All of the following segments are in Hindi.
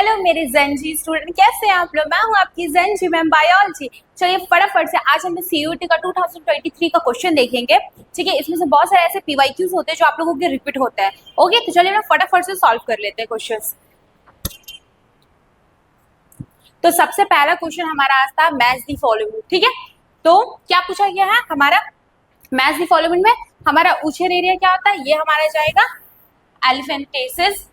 हेलो मेरे ज़ेनजी स्टूडेंट, कैसे हैं आप लोग। मैं हूं आपकी ज़ेनजी मैम बायोलॉजी। चलिए फटाफट से आज हम सीयूटी का 2023 का क्वेश्चन देखेंगे। ठीक है, इसमें से बहुत सारे ऐसे पीवाईक्यूज होते हैं जो आप लोगों के रिपीट होते हैं। ओके, तो चलिए हम फटाफट से सॉल्व कर लेते हैं क्वेश्चंस। तो सबसे पहला क्वेश्चन हमारा आज था मैच द फॉलोइंग। ठीक है, तो क्या पूछा गया है हमारा मैच द फॉलोइंग में हमारा उछेर एरिया क्या होता है, ये हमारा जाएगा एलिफेंटेसिस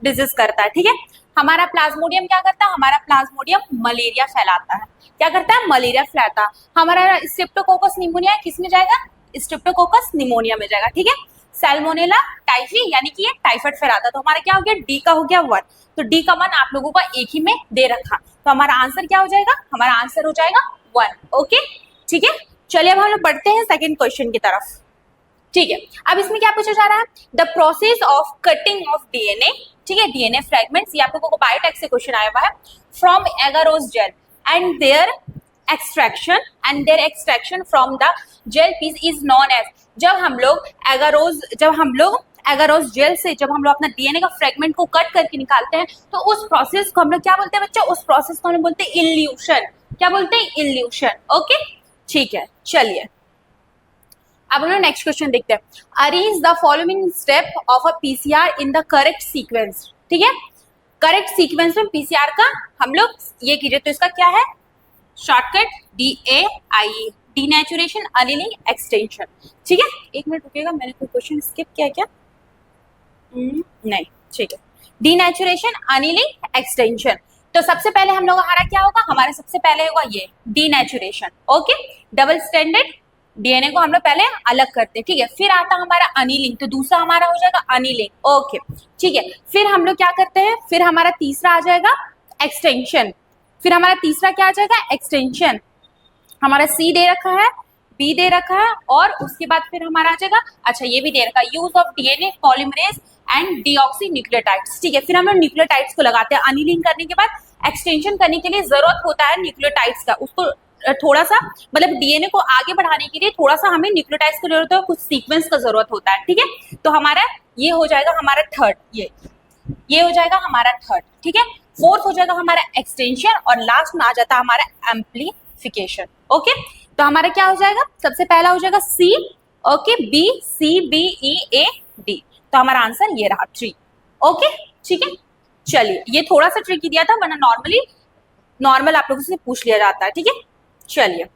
डिजीज करता है। ठीक है, हमारा प्लाज्मोडियम क्या करता है, हमारा प्लाज्मोडियम मलेरिया फैलाता है। क्या करता है, मलेरिया फैलाता है। हमारा स्ट्रेप्टोकोकस निमोनिया किस में जाएगा, स्ट्रेप्टोकोकस निमोनिया में जाएगा। ठीक है, सैल्मोनेला टाइफी यानी कि ये टाइफाइड फैलाता है। तो हमारा क्या हो गया, डी का हो गया 1। तो डी का 1 आप लोगों का एक ही में दे रखा, तो हमारा आंसर क्या हो जाएगा, हमारा आंसर हो जाएगा 1। ओके, ठीक है, चलिए अब हम लोग बढ़ते हैं सेकेंड क्वेश्चन की तरफ। ठीक है, अब इसमें क्या पूछा जा रहा है, the process of cutting of DNA. ठीक है, डीएनए फ्रेगमेंट्स, ये आप लोगों को बायोटेक से क्वेश्चन आया हुआ है, from agarose gel and their extraction from the gel piece is known as. जब हम लोग एगारोस जेल से जब हम लोग अपना डीएनए का फ्रेगमेंट को कट करके निकालते हैं, तो उस प्रोसेस को हम लोग क्या बोलते हैं बच्चा, उस प्रोसेस को हम लोग बोलते हैं इल्यूशन। क्या बोलते हैं, इल्यूशन। ओके, ठीक है, चलिए अब हम लोग नेक्स्ट क्वेश्चन देखते हैं। Arrange the following step of a PCR in the correct sequence. ठीक है, करेक्ट सीक्वेंस में पीसीआर का हम लोग ये कीजिए, तो इसका क्या है shortcut DAIE, denaturation annealing extension. ठीक है, एक मिनट रुकिएगा, मैंने कोई क्वेश्चन स्किप किया क्या, नहीं, ठीक है, डीनेचुरेशन अनिलिंग एक्सटेंशन। तो सबसे पहले हम लोग हमारा क्या होगा, हमारा सबसे पहले होगा ये denaturation. Okay, double standard DNA को हम लोग पहले अलग करते हैं। ठीक है, फिर आता हमारा अनिलिंग, तो दूसरा हमारा हो जाएगा अनिलिंग। ओके, ठीक है, फिर हम लोग क्या करते हैं, फिर हमारा तीसरा आ जाएगा एक्सटेंशन। फिर हमारा तीसरा क्या आ जाएगा, एक्सटेंशन। हमारा C दे रखा है, B दे रखा है, और उसके बाद फिर हमारा आ जाएगा, अच्छा ये भी दे रखा है, use of DNA polymerase and deoxy nucleotides. ठीक है, फिर हम लोग न्यूक्लियोटाइड्स को लगाते हैं। अनिलिंग करने के बाद एक्सटेंशन करने के लिए जरूरत होता है न्यूक्लियोटाइड्स का, उसको थोड़ा सा मतलब डीएनए को आगे बढ़ाने के लिए थोड़ा सा हमें न्यूक्लियोटाइड्स की जरूरत है, कुछ सीक्वेंस का जरूरत होता है। ठीक है, तो हमारा ये हो जाएगा हमारा थर्ड, ये हो जाएगा हमारा थर्ड। ठीक है, फोर्थ हो जाएगा हमारा एक्सटेंशन, और लास्ट में आ जाता है हमारा एम्प्लीफिकेशन। ओके, तो हमारा क्या हो जाएगा, सबसे पहला हो जाएगा C, okay, B, C, B, E, A, D। तो हमारा आंसर ये रहा 3। ओके, ठीक है, चलिए ये थोड़ा सा ट्रिकी दिया था, वरना नॉर्मल आप लोगों से पूछ लिया जाता है। ठीक है, चलिए अब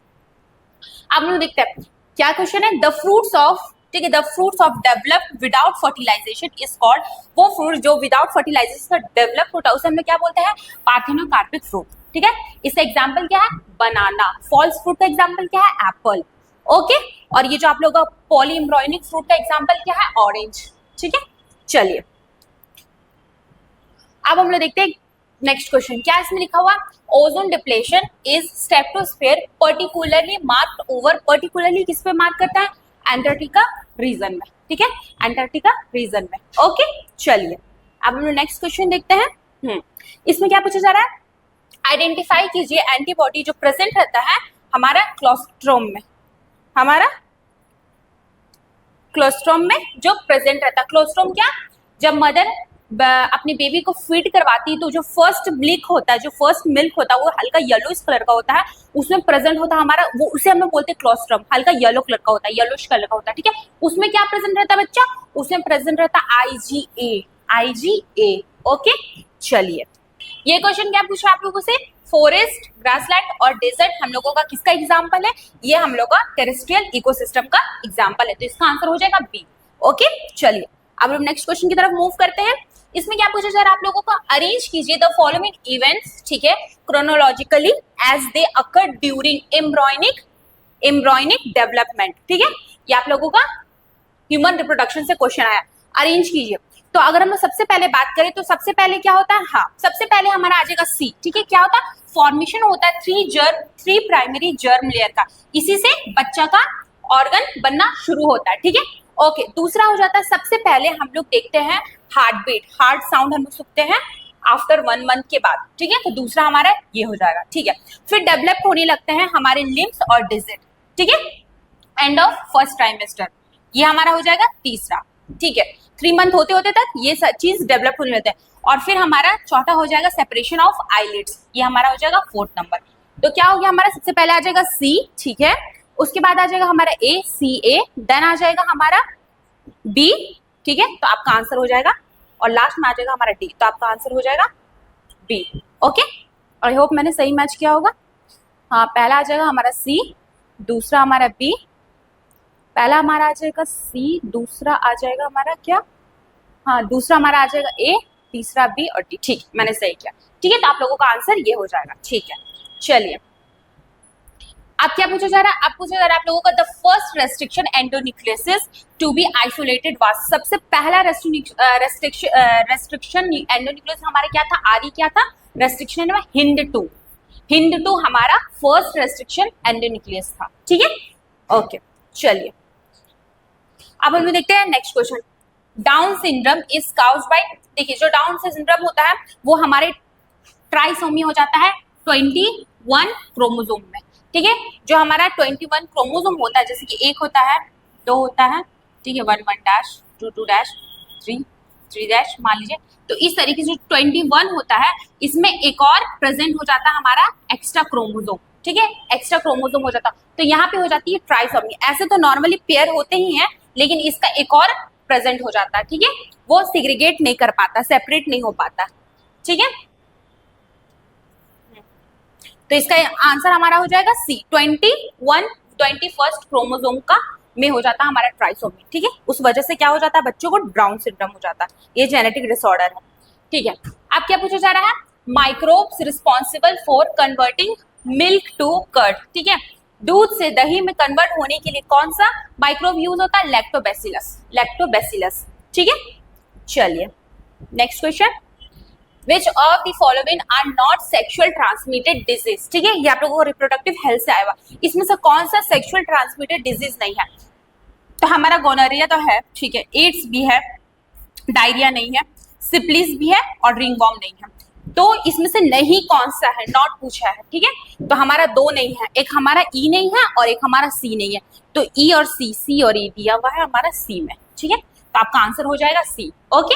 हम लोग देखते हैं क्या क्वेश्चन है, द फ्रूट्स ऑफ। ठीक है, the fruits of developed without fertilization is called. वो फ्रूट जो विदाउट फर्टिलाइजेशन का डेवलप होता है उसे हम लोग क्या बोलते हैं, पार्थेनोकार्पिक फ्रूट। ठीक है, इसका एग्जांपल क्या है, बनाना। फॉल्स फ्रूट का एग्जांपल क्या है, एप्पल। ओके, और ये जो आप लोग का पॉलीएम्ब्रॉयनिक फ्रूट का एग्जांपल क्या है, ऑरेंज। ठीक है, चलिए अब हम लोग देखते हैं नेक्स्ट क्वेश्चन। क्या इसमें लिखा हुआ, ozone depletion is stratosphere particularly marked over. Particularly किस पे मार्क करता है, एंटार्क्टिका रीजन में। ठीक है, एंटार्क्टिका रीजन में। ओके, चलिए अब हम लोग नेक्स्ट क्वेश्चन देखते हैं। इसमें क्या पूछा जा रहा है, आइडेंटिफाई कीजिए एंटीबॉडी जो प्रेजेंट रहता है हमारा क्लोस्ट्रोम में। हमारा क्लोस्ट्रोम में जो प्रेजेंट रहता है, क्लोस्ट्रोम क्या, जब मदर अपनी बेबी को फीड करवाती है तो जो फर्स्ट मिल्क होता है, जो फर्स्ट मिल्क होता है वो हल्का येलोइश कलर का होता है, उसमें प्रेजेंट होता है हमारा, वो उसे हम लोग बोलते हैं क्लोस्ट्रम, हल्का येलो कलर का होता है, येलोइश कलर का होता है। ठीक है, उसमें क्या प्रेजेंट रहता है बच्चा, उसमें प्रेजेंट रहता है IgA। ओके, चलिए ये क्वेश्चन क्या पूछा आप लोगों से, फॉरेस्ट, ग्रासलैंड और डेजर्ट हम लोगों का किसका एग्जाम्पल है, ये हम लोग का टेरेस्ट्रियल इकोसिस्टम का एग्जाम्पल है, तो इसका आंसर हो जाएगा B। ओके, चलिए अब हम नेक्स्ट क्वेश्चन की तरफ मूव करते हैं। इसमें क्या पूछा जा रहा है आप लोगों को, अरेंज कीजिए द फॉलोइंग इवेंट्स। ठीक है, chronologically as they occur during embryonic development. ठीक है, ये आप लोगों का ह्यूमन रिप्रोडक्शन से क्वेश्चन आया, अरेंज कीजिए। तो अगर हम सबसे पहले बात करें तो सबसे पहले क्या होता है, हाँ सबसे पहले हमारा आ जाएगा C। ठीक है, क्या होता है, फॉर्मेशन होता है 3 प्राइमरी जर्म लेयर का, इसी से बच्चा का ऑर्गन बनना शुरू होता है। ठीक है, ओके, दूसरा हो जाता है सबसे पहले हम लोग देखते हैं हार्ट बीट, हार्ट साउंड हम लोग सुनते हैं आफ्टर 1 मंथ के बाद। ठीक है, तो दूसरा हमारा ये हो जाएगा। ठीक है, फिर डेवलप होने लगते हैं हमारे लिम्स और डिजिट। ठीक है, एंड ऑफ फर्स्ट ट्राइमेस्टर, ये हमारा हो जाएगा तीसरा। ठीक है, 3 मंथ होते होते तक ये सब चीज डेवलप होने लगता है। और फिर हमारा चौथा हो जाएगा सेपरेशन ऑफ आईलिड्स, ये हमारा हो जाएगा 4th नंबर। तो क्या हो गया हमारा, सबसे पहले आ जाएगा सी, ठीक है, उसके बाद आ जाएगा हमारा ए, सी ए, देन आ जाएगा हमारा बी, ठीक है, तो आपका आंसर हो जाएगा, और लास्ट में आ जाएगा हमारा डी, तो आपका आंसर हो जाएगा बी। ओके, और आई होप मैंने सही मैच किया होगा। हाँ, पहला आ जाएगा हमारा सी, दूसरा हमारा बी, पहला हमारा आ जाएगा सी, दूसरा आ जाएगा हमारा क्या, हाँ दूसरा हमारा आ जाएगा ए, तीसरा बी और डी। ठीक, मैंने सही किया, ठीक है, तो आप लोगों का आंसर ये हो जाएगा। ठीक है, चलिए अब क्या पूछा जा रहा है, अब पूछा जा रहा है आप लोगों का the first restriction endonuclease to be isolated was, सबसे पहला रेस्ट्रिक्शन एंडोन्यूक्लियस हमारे क्या था, आर क्या था, रेस्ट्रिक्शन में हिंद टू हमारा फर्स्ट रेस्ट्रिक्शन एंडोन्यूक्लियस था। ठीक है, ओके, चलिए अब हम देखते हैं next question. Down syndrome is caused bye, देखिए जो डाउन सिंड्रोम होता है वो हमारे ट्राइसोमी हो जाता है 21 क्रोमोसोम में। ठीक है, जो हमारा 21 क्रोमोसोम होता है, जैसे कि 1 होता है, 2 होता है, ठीक है, 1 1 डैश, 2 2 डैश, 3 3 डैश मान लीजिए, तो इस तरीके से 21 होता है, इसमें एक और प्रेजेंट हो जाता है हमारा एक्स्ट्रा क्रोमोसोम। ठीक है, एक्स्ट्रा क्रोमोसोम हो जाता, तो यहाँ पे हो जाती है ट्राइसोमी। ऐसे तो नॉर्मली पेयर होते ही हैं, लेकिन इसका एक और प्रेजेंट हो जाता है। ठीक है, वो सिग्रीगेट नहीं कर पाता, सेपरेट नहीं हो पाता। ठीक है, तो इसका आंसर हमारा हो जाएगा सी, 21 क्रोमोसोम का में हो जाता है हमारा ट्राइसोमी। ठीक है, उस वजह से क्या हो जाता है, बच्चों को डाउन सिंड्रोम हो जाता है, ये जेनेटिक डिसऑर्डर है। ठीक है, अब क्या पूछा जा रहा है, microbes responsible for converting milk to curd. ठीक है, दूध से दही में कन्वर्ट होने के लिए कौन सा माइक्रोब यूज होता है, लैक्टोबैसिलस। ठीक है, चलिए next question, Which of the following are not sexual transmitted disease? ठीक है, ये आप लोगों को रिप्रोडक्टिव हेल्थ से आएगा, इसमें से कौन सा सेक्सुअल ट्रांसमिटेड डिजीज नहीं है, तो हमारा गोनोरिया तो है, ठीक है, एड्स भी है, डायरिया नहीं है, सिप्लिस भी है और रिंगवॉर्म नहीं है। तो इसमें से नहीं कौन सा है, नॉट पूछा है। ठीक है, तो हमारा 2 नहीं है, एक हमारा ई नहीं है और एक हमारा सी नहीं है, तो ई और सी और ई दिया हुआ है हमारा सी में। ठीक है, तो आपका आंसर हो जाएगा सी। ओके,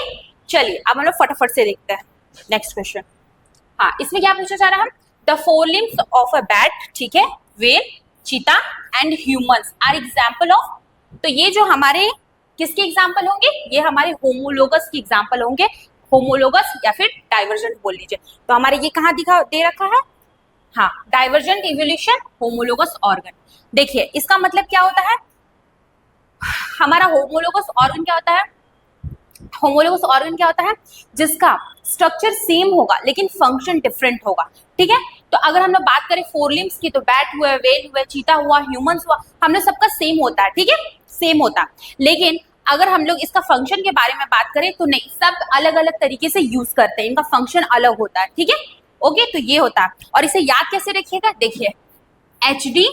चलिए अब हम लोग फटाफट से देखते हैं नेक्स्ट क्वेश्चन। हाँ, इसमें क्या पूछा जा रहा है, the four limbs of a bat, ठीक है, whale, cheetah and humans are example of, तो ये जो हमारे किसके एग्जांपल होंगे, ये हमारे होमोलोगस के एग्जांपल होंगे, होमोलोगस या फिर डाइवर्जेंट बोल लीजिए। तो हमारे ये कहाँ दिखा दे रखा है, हाँ, डाइवर्जेंट इवोल्यूशन होमोलोगस ऑर्गन। देखिए इसका मतलब क्या होता है, हमारा होमोलोगस ऑर्गन क्या होता है, होमोलोगस ऑर्गन क्या होता है, जिसका स्ट्रक्चर सेम होगा लेकिन फंक्शन डिफरेंट होगा। ठीक है, तो अगर हम लोग बात करें फोर लिम्स की, तो बैट हुआ, वेल हुआ, चीता हुआ, ह्यूमंस हुआ, हम लोग सबका सेम होता है। ठीक है, सेम होता है, लेकिन अगर हम लोग इसका फंक्शन के बारे में बात करें तो नहीं, सब अलग अलग तरीके से यूज करते हैं, इनका फंक्शन अलग होता है। ठीक है, ओके, तो ये होता है, और इसे याद कैसे रखिएगा, देखिए HD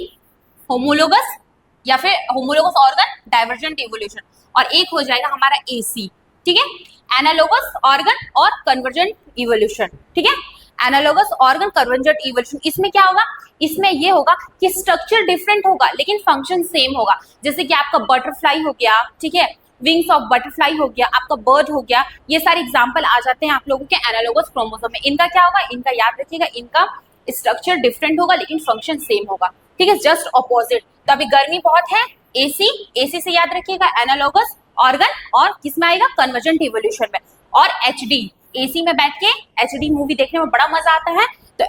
होमोलोगस या फिर होमोलोगस ऑर्गन डाइवर्जेंट इवोल्यूशन, और एक हो जाएगा हमारा AC। ठीक है, एनालोगस ऑर्गन और कन्वर्जेंट इवोल्यूशन। ठीक है, एनालोगस ऑर्गन कन्वर्जेंट इवोल्यूशन, इसमें क्या होगा, इसमें ये होगा कि स्ट्रक्चर डिफरेंट होगा लेकिन फंक्शन सेम होगा। जैसे कि आपका बटरफ्लाई हो गया, ठीक है, विंग्स ऑफ बटरफ्लाई हो गया, आपका बर्ड हो गया, ये सारे एग्जांपल आ जाते हैं आप लोगों के एनालोगस क्रोमोसोम में। इनका क्या होगा, इनका याद रखिएगा, इनका स्ट्रक्चर डिफरेंट होगा लेकिन फंक्शन सेम होगा। ठीक है, जस्ट ऑपोजिट। तो अभी गर्मी बहुत है, AC से याद रखिएगा, एनालोगस ऑर्गन, और किस में आएगा, कन्वर्जेंट इवोल्यूशन में। और HD, AC में बैठ के HD मूवी देखने में बड़ा मजा आता है, तो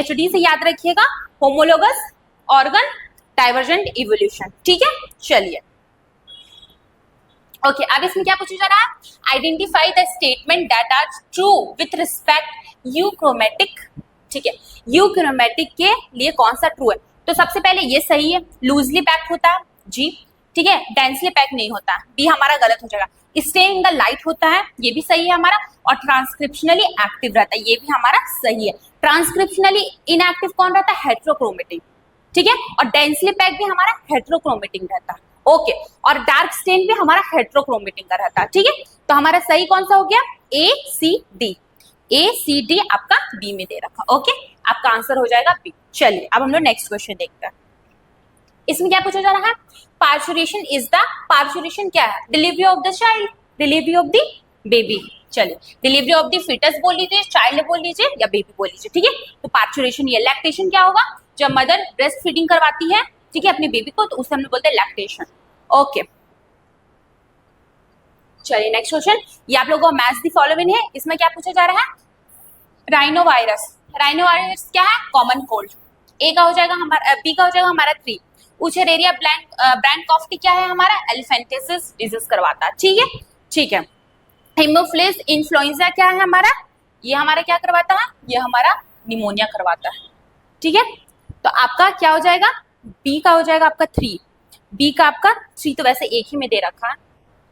HD से याद रखिएगा, होमोलोगस ऑर्गन डाइवर्जेंट इवोल्यूशन। ठीक है, चलिए ओके, अब इसमें क्या पूछा जा रहा है, identify the statement that are true with respect euchromatic. ठीक है, यूक्रोमेटिक के लिए कौन सा ट्रू है, तो सबसे पहले ये सही है, लूजली पैक्ड होता है जी, ठीक है, डेंसली पैक नहीं होता, बी हमारा गलत हो जाएगा। स्टे इन द लाइट होता है, ये भी सही है हमारा, और ट्रांसक्रिप्शनली एक्टिव रहता है, ये भी हमारा सही है। ट्रांसक्रिप्शनली इनएक्टिव कौन रहता है, हेट्रोक्रोमेटिक। ठीक है, और डेंसली पैक भी हमारा हेट्रोक्रोमेटिक रहता है। ओके, और डार्क स्टेन भी हमारा हेट्रोक्रोमेटिक का रहता है। ठीक है, तो हमारा सही कौन सा हो गया, ACD आपका बी में दे रखा। ओके, आपका आंसर हो जाएगा बी। चलिए अब हम लोग नेक्स्ट क्वेश्चन देखते हैं। इसमें क्या पूछा जा रहा है, पार्चुरेशन इज द, पार्चुरेशन क्या है, delivery of the child, delivery of the baby. चलिए, डिलीवरी ऑफ द फीटस बोल लीजिए, चाइल्ड बोल लीजिए या बेबी बोल लीजिए, ठीक है। तो पार्चुरेशन या लैक्टेशन क्या होगा, जब मदर ब्रेस्ट फीडिंग करवाती है, ठीक है, अपनी बेबी को, तो उसे हम बोलते हैं लैक्टेशन। ओके, चलिए नेक्स्ट क्वेश्चन, ये आप लोगों को मैच द फॉलोइंग है, इसमें क्या पूछा जा रहा है, राइनोवायरस। राइनोवायरस क्या है, कॉमन कोल्ड। ए का हो जाएगा हमारा, बी का हो जाएगा हमारा 3। उचेरेरिया ब्रांड कॉफ्टी क्या है हमारा, एलिफेंटिसिस डिजीज करवाता है, ठीक है, ठीक है। हेमोफिलस इन्फ्लुएंजा क्या है हमारा, ये हमारा क्या करवाता है, ये हमारा निमोनिया करवाता है, ठीक है। तो आपका क्या हो जाएगा, बी का हो जाएगा आपका 3, बी का आपका 3 तो वैसे एक ही में दे रखा है,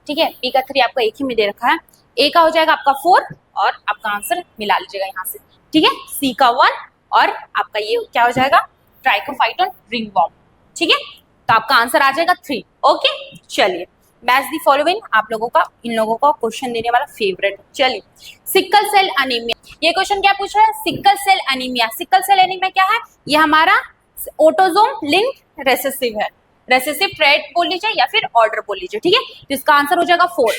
ठीक है, बी का 3 आपका एक ही में दे रखा है। ए का हो जाएगा आपका 4 और आपका आंसर मिला लीजिएगा यहाँ से, ठीक है। सी का 1 और आपका ये क्या हो जाएगा, ट्राइकोफाइटोन रिंगवॉर्म, ठीक है। तो आपका आंसर आ जाएगा 3। ओके, चलिए मैच द फॉलोइंग, आप लोगों का, इन लोगों का क्वेश्चन देने वाला फेवरेट। चलिए, सिकल सेल एनीमिया, ये क्वेश्चन क्या पूछ रहा है, sickle cell anaemia. Sickle cell anaemia क्या है, ये हमारा ऑटोसोम लिंक रेसेसिव है, रेसेसिव ट्रेट बोल लीजिए या फिर ऑर्डर बोल लीजिए, ठीक है। तो इसका आंसर हो जाएगा 4।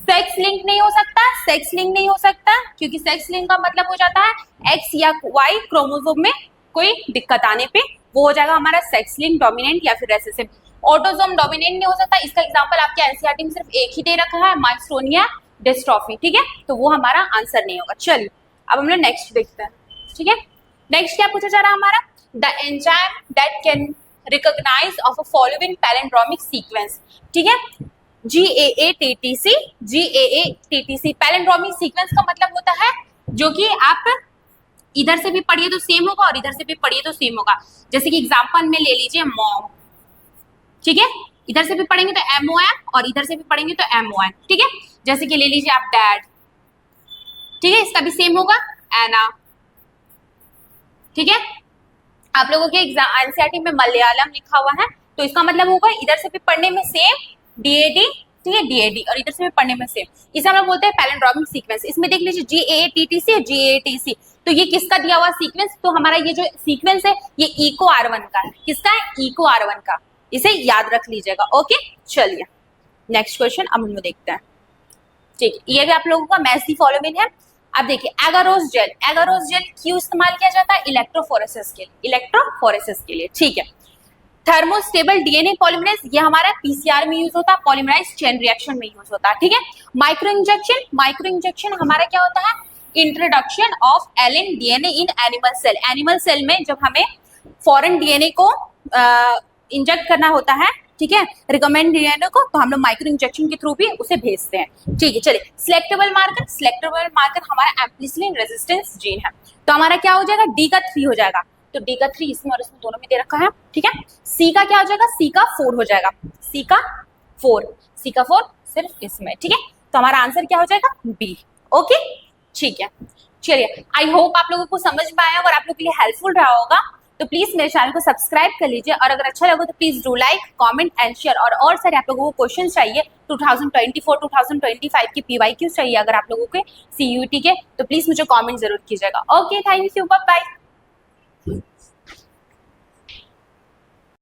सेक्स लिंक नहीं हो सकता, सेक्स लिंक नहीं हो सकता, क्योंकि सेक्स लिंक का मतलब हो जाता है एक्स या वाई क्रोमोसोम में कोई दिक्कत आने पे वो हो जाएगा हमारा सेक्स लिंक डोमिनेंट या फिर रेसेसिव। ऑटोसोम डोमिनेंट नहीं हो सकता, इसका एग्जांपल आपके एनसीईआरटी में सिर्फ एक ही दे रखा है, माइक्रोनिया डिस्ट्रॉफी, ठीक है, तो वो हमारा आंसर नहीं होगा। चलिए अब हम लोग नेक्स्ट देखते हैं, ठीक है। नेक्स्ट क्या पूछा जा रहा है हमारा, the enzyme that can recognise of a following palindromic sequence, ठीक है, GAATTC, GAATTC। पैलिंड्रोमिक सीक्वेंस का मतलब होता है जो कि आप इधर से भी पढ़िए तो सेम होगा और इधर से भी पढ़िए तो सेम होगा। जैसे कि एग्जांपल में ले लीजिए मॉम, ठीक है, इधर से भी पढ़ेंगे तो MOM और इधर से भी पढ़ेंगे तो MON, ठीक है। जैसे कि ले लीजिए आप डैड, ठीक है, इसका भी सेम होगा एना, ठीक है। आप लोगों के एग्जाम एनसीईआरटी में मलयालम लिखा हुआ है, तो इसका मतलब होगा इधर से भी पढ़ने में सेम DAD, ठीक है, DAD, और इधर से भी पढ़ने में सेम, इसे हम लोग बोलते हैं पैलिंड्रोमिक सीक्वेंस। इसमें देख लीजिए GAATTC और GAATC, तो ये किसका दिया हुआ सीक्वेंस, तो हमारा ये जो सीक्वेंस है ये इको R1 का है, किसका है, इको R1 का, इसे याद रख लीजिएगा। ओके, चलिए नेक्स्ट क्वेश्चन अब हम देखते हैं, ठीक है, ये भी आप लोगों का मैच दी फॉलोइंग है। अब देखिए एगारोस जेल, एगारोस जेल क्यों इस्तेमाल किया जाता है, इलेक्ट्रोफोरेसिस के लिए, इलेक्ट्रोफोरेसिस के लिए, ठीक है। थर्मोस्टेबल डीएनए पॉलीमरेज, ये हमारा पीसीआर में यूज होता है, पॉलीमराइज चेन रिएक्शन में यूज होता है, ठीक है। माइक्रो इंजेक्शन, माइक्रो इंजेक्शन हमारा क्या होता है, introduction of alien DNA in animal cell. Animal cell में जब हमें फॉरेन डीएनए को इंजेक्ट करना होता है, ठीक है, रिकमेंड डीएनए को, तो हम लोग माइक्रो इंजेक्शन के थ्रू भी उसे भेजते हैं, ठीक है। चलिए सिलेक्टेबल मार्कर, सिलेक्टेबल मार्कर हमारा एम्प्लिसिलिन रेजिस्टेंस जीन है, तो हमारा क्या हो जाएगा, डी का 3 हो जाएगा, तो डी का 3 इसमें और इसमें दोनों में दे रखा है, ठीक है। सी का क्या हो जाएगा, सी का 4 हो जाएगा, सी का 4, सी का 4 सिर्फ इसमें, ठीक है। तो हमारा आंसर क्या हो जाएगा, बी। ओके, ठीक है। चलिए आई होप आप लोगों को समझ में आया और आप लोगों के लिए हेल्पफुल रहा होगा, तो प्लीज मेरे चैनल को सब्सक्राइब कर लीजिए, और अगर अच्छा लगे तो please do like, comment and share. और सारे आप लोगों को क्वेश्चन चाहिए 2024-2025 की PYQ चाहिए अगर आप लोगों के CUET के, तो प्लीज मुझे कमेंट जरूर कीजिएगा। Okay, thank you, bye bye.